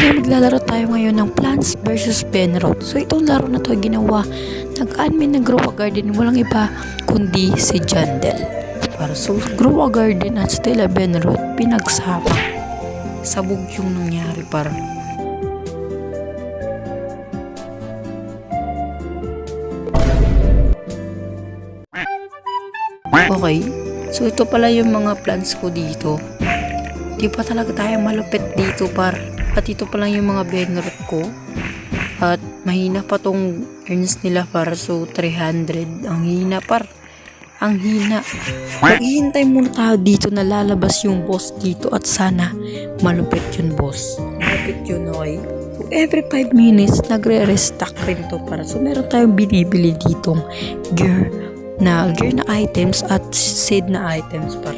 Okay, maglalaro tayo ngayon ng Plants vs. Benrot. So, itong laro na to ginawa nag-admin ng Grow a Garden, walang iba kundi si Jandel. So, Grow a Garden at Stella Benrot pinagsama. Sabog yung nangyari par. Okay, so ito pala yung mga plants ko dito. Di pa talaga tayo malupit dito par. At ito pa lang yung mga Benrot ko. At mahina pa tong earns nila par. So 300. Ang hina par. Ang hina. Maghihintay muna tayo dito na lalabas yung boss dito. At sana malupit yun boss. Malupit yun, okay? So every 5 minutes nagre-restock rin to para. So meron tayong binibili ditong gear na items at seed na items par.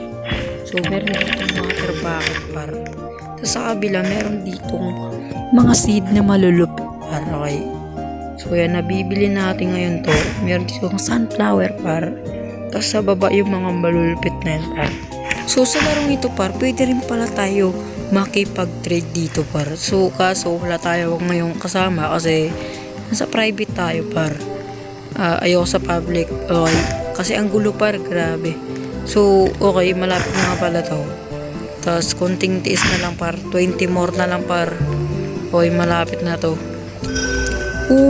So meron ditong water bucket par. Sa kabila, meron ditong mga seed na malulupit par. Okay. So yan, nabibili natin ngayon to. Meron ditong sunflower par. Tapos sa baba yung mga malulupit na yan par. So sa larong ito par, pwede rin pala tayo makipag-trade dito par. So kaso wala tayo ngayong kasama kasi nasa private tayo par. Ayoko sa public. Okay. Kasi ang gulo par, grabe. So okay, malapit na nga pala to. Tapos konting tiis na lang par, 20 more na lang par. Okay, malapit na to.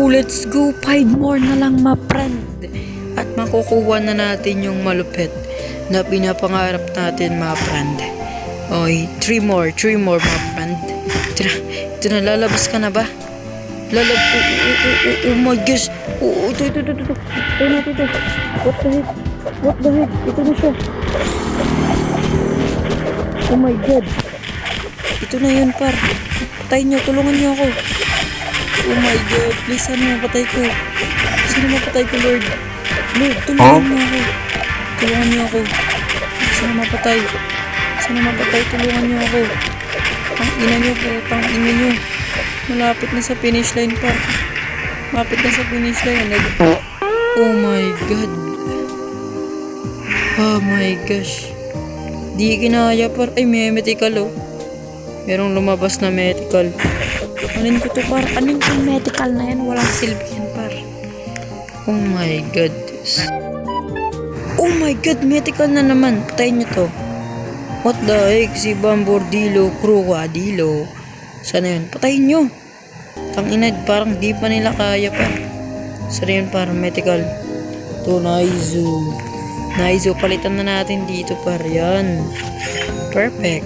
Let's go, 5 more na lang ma friend. At makukuha na natin yung malupit na pinapangarap natin ma friend. Okay, 3 more ma friend. Ito na, lalabas ka na ba? Oh my gosh. Ito. What the heck? Ito na siya. Oh my god. Ito na yun par. Patayin nyo. Tulungan nyo ako. Oh my god. Please, sana mapatay ko. Sana mapatay ko, Lord. Lord, tulungan nyo ako. Tulungan nyo ako. Sana mapatay. Tulungan nyo ako. Ang ina nyo po. Ang ina nyo. Malapit na sa finish line par. Malapit na sa finish line. Oh my god. Oh my gosh. Di kinaya par. Ay, may medical oh. Merong lumabas na medical. Anin ko to par. Anin yung medical na yan? Walang silbi yan par. Oh my god. Oh my god. Medical na naman. Patayin nyo to. What the heck? Si Bambordilo Crocodilo. Sana yun? Patayin nyo. Tanginad. Parang di pa nila kaya par. Sana yun par. Medical. To Naizo, palitan na natin dito par. Yan. Perfect.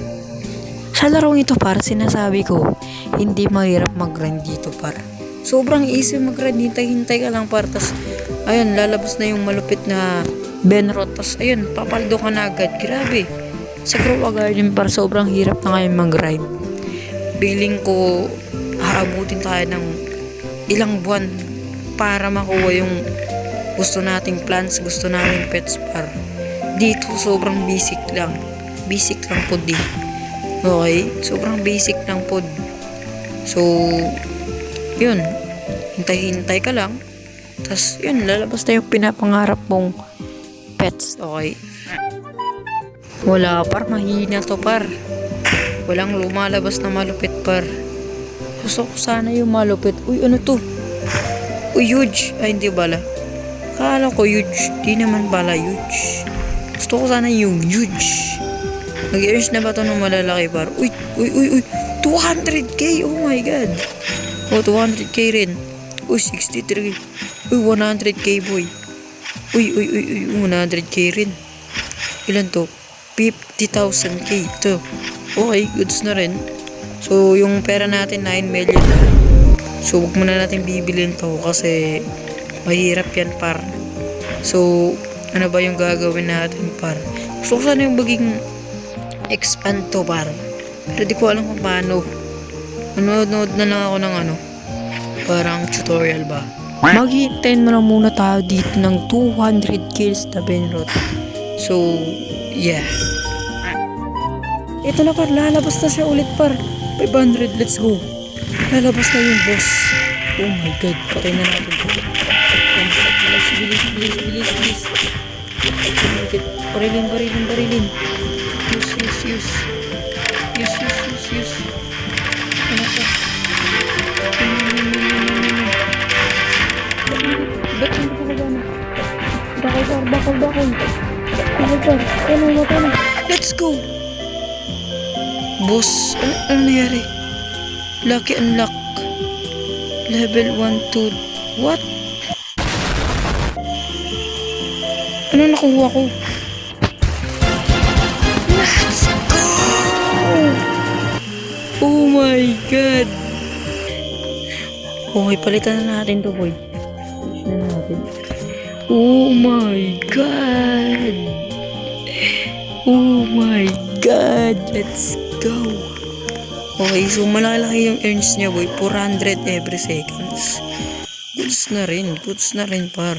Sa larong ito par, sinasabi ko, hindi mahirap mag-grind dito par. Sobrang easy mag-grind. Hintay ka lang par. Tas, ayun, lalabas na yung malupit na Benrot. Tas, ayun, papaldo ka na agad. Grabe. Sa Grow a Garden par, sobrang hirap na ngayon mag-grind. Feeling ko, haabutin tayo ng ilang buwan para makuha yung gusto nating plants, gusto nating pets par. Dito sobrang basic lang po din. Okay, sobrang basic lang po. So yun, hintay ka lang. Tas yun, lalabas na yung pinapangarap mong pets. Okay, wala par, mahina to par. Walang lumalabas na malupit par. Gusto ko sana yung malupit. Uy, ano to? Uy, huge. Ay, hindi bala. Kala ko huge. Di naman pala huge. Gusto ko sana yung huge. Nag-earns na ba ito ng malalaki par? Uy. 200k. Oh my god. Oh, 200k rin. Uy, 63. Uy, 100k boy. Uy, 100k rin. Ilan to? 50,000k. Ito. Okay, goods na rin. So, yung pera natin 9 million. So, huwag muna natin bibilin to kasi mahirap yan par. So, ano ba yung gagawin natin par? Gusto ko sana yung maging expand to par. Pero di ko alam kung paano. Manood na lang ako ng parang tutorial ba. Maghihintayin mo lang muna tayo dito ng 200 kills na Benrot. So, yeah. Ito na par, lalabas na siya ulit par. 500, let's go. Lalabas na yung boss. Oh my god, patay na natin. Bilis. Barilin. Use. Ano to? ba ako? Ano ba? Ano? Let's go! Boss, ano nangyari? Lucky unlock. Level 1, 2. What? Ano nakuha ko? Let's go! Oh my God! Okay, palitan na natin to, boy. Palitan na natin. Oh my God! Oh my God! Let's go! Okay, so malaki yung earns niya, boy. 400 every seconds. Goods na rin, par.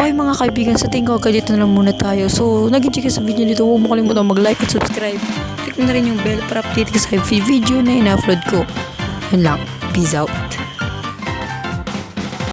Okay mga kaibigan, sa tingin ko dito na lang muna tayo. So, nag-enjoy ka sa video nito. Huwag mo kalimutan mag-like at subscribe. Click na rin yung bell para update ka sa video na in-upload ko. Yun lang. Peace out.